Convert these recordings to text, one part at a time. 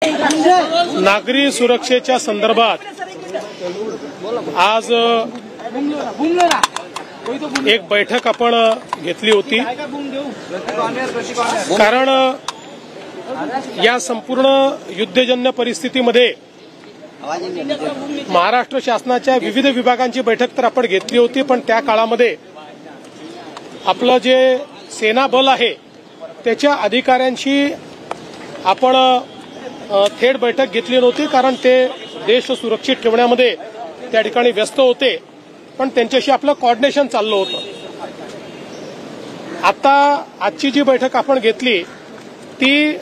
नागरी सुरक्षेच्या संदर्भात आज एक बैठक आपण घेतली होती। कारण या संपूर्ण युद्धजन्य परिस्थितीमध्ये महाराष्ट्र शासनाच्या विविध विभागांची बैठक तर आपण घेतली होती, पण त्या काळामध्ये आपलं जे सेना बल आहे त्याच्या अधिकाऱ्यांशी आपण थेट बैठक घेतली नव्हती, कारण ते देश सुरक्षित ठेवण्यामध्ये त्या ठिकाणी व्यस्त होते, पण त्यांच्याशी आपलं कोऑर्डिनेशन चाललं होतं। आता आजची जी बैठक आपण घेतली ती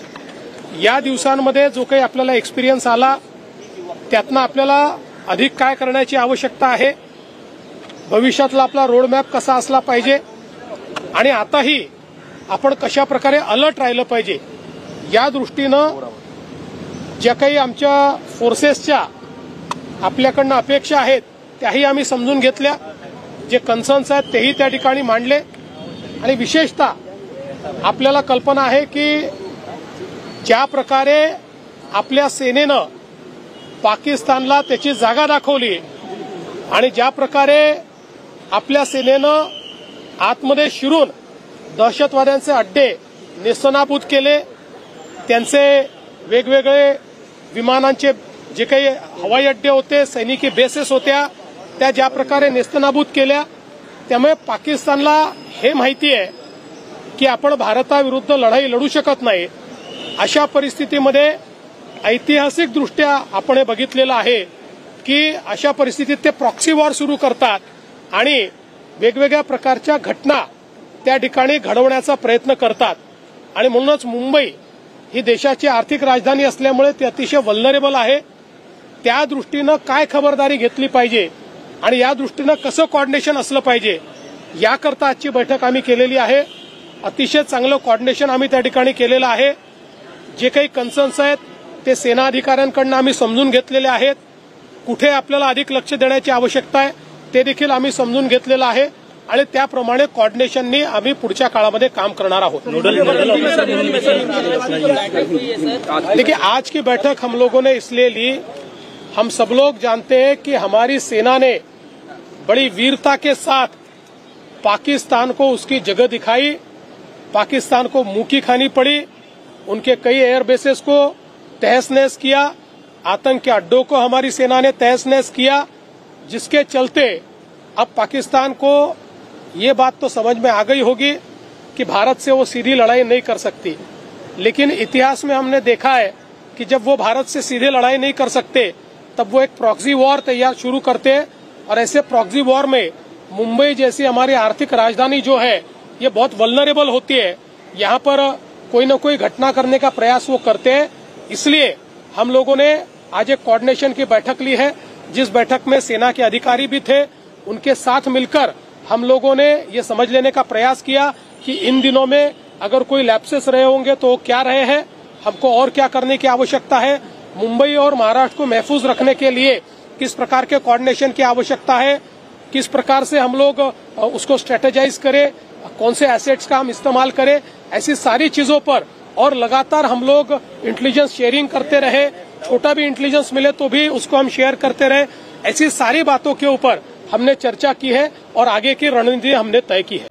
या दिवसांमध्ये जो काही आपल्याला एक्सपिरियन्स आला त्यातनं आपल्याला अधिक काय करण्याची आवश्यकता आहे, भविष्यातला आपला रोडमॅप कसा असला पाहिजे आणि आताही आपण कशा प्रकारे अलर्ट राहिलं पाहिजे या दृष्टीनं ज्या काही आमच्या फोर्सेसच्या आपल्याकडनं अपेक्षा आहेत त्याही आम्ही समजून घेतल्या, जे कन्सर्न्स आहेत तेही त्या ठिकाणी मांडले आणि विशेषतः आपल्याला कल्पना आहे की ज्या प्रकारे आपल्या सेनेनं पाकिस्तानला त्याची जागा दाखवली आणि ज्या प्रकारे आपल्या सेनेनं आतमध्ये शिरून दहशतवाद्यांचे अड्डे नेस्तनाबूत केले, त्यांचे वेगवेगळे विमानांचे जे काही हवाई अड्डे होते, सैनिकी बेसेस होत्या, त्या ज्या प्रकारे नेस्तनाबूत केल्या, त्यामुळे पाकिस्तानला हे माहिती आहे की आपण भारताविरुद्ध लढाई लढू शकत नाही। अशा परिस्थितीमध्ये ऐतिहासिक दृष्ट्या आपण हे बघितलेलं आहे की अशा परिस्थितीत ते प्रॉक्सी वॉर सुरू करतात आणि वेगवेगळ्या प्रकारच्या घटना त्या ठिकाणी घडवण्याचा प्रयत्न करतात आणि म्हणूनच मुंबई ही देशाची आर्थिक राजधानी असल्यामुळे ती अतिशय वल्नरेबल आहे। त्या दृष्टीनं काय खबरदारी घेतली पाहिजे आणि या दृष्टीनं कसं कोऑर्डिनेशन असलं पाहिजे याकरता आजची बैठक आम्ही केलेली आहे। अतिशय चांगलं कोऑर्डिनेशन आम्ही त्या ठिकाणी केलेलं आहे। जे काही कन्सर्न्स आहेत ते सेना अधिकाऱ्यांकडून आम्ही समजून घेतलेले आहेत, कुठे आपल्याला अधिक लक्ष देण्याची आवश्यकता आहे ते देखील आम्ही समजून घेतलेलं आहे आणि त्याप्रमाणे कोऑर्डिनेशननी आम्ही पुढच्या काळामध्ये काम करणार आहोत। देखिए, आज की बैठक हम लोगों ने इसलिए ली, हम सब लोग जानते हैं कि हमारी सेना ने बड़ी वीरता के साथ पाकिस्तान को उसकी जगह दिखाई, पाकिस्तान को मुंह की खानी पड़ी, उनके कई एयर बेसेस को तहस नहस किया, आतंक के अड्डों को हमारी सेना ने तहस नहस किया, जिसके चलते अब पाकिस्तान को ये बात तो समझ में आ गई होगी कि भारत से वो सीधी लड़ाई नहीं कर सकती। लेकिन इतिहास में हमने देखा है कि जब वो भारत से सीधे लड़ाई नहीं कर सकते तब वो एक प्रॉक्सी वॉर तैयार शुरू करते हैं और ऐसे प्रॉक्सी वॉर में मुंबई जैसी हमारी आर्थिक राजधानी जो है ये बहुत वल्नरेबल होती है, यहाँ पर कोई न कोई घटना करने का प्रयास वो करते हैं। इसलिए हम लोगों ने आज एक कोऑर्डिनेशन की बैठक ली है, जिस बैठक में सेना के अधिकारी भी थे। उनके साथ मिलकर हम लोगों ने ये समझ लेने का प्रयास किया कि इन दिनों में अगर कोई लैप्सेस रहे होंगे तो क्या रहे हैं, हमको और क्या करने की आवश्यकता है, मुंबई और महाराष्ट्र को महफूज रखने के लिए किस प्रकार के कोऑर्डिनेशन की आवश्यकता है, किस प्रकार से हम लोग उसको स्ट्रेटेजाइज करें, कौन से एसेट्स का हम इस्तेमाल करें, ऐसी सारी चीजों पर और लगातार हम लोग इंटेलिजेंस शेयरिंग करते रहे। छोटा भी इंटेलिजेंस मिले तो भी उसको हम शेयर करते रहे। ऐसी सारी बातों के ऊपर हमने चर्चा की है और आगे की रणनीति हमने तय की है।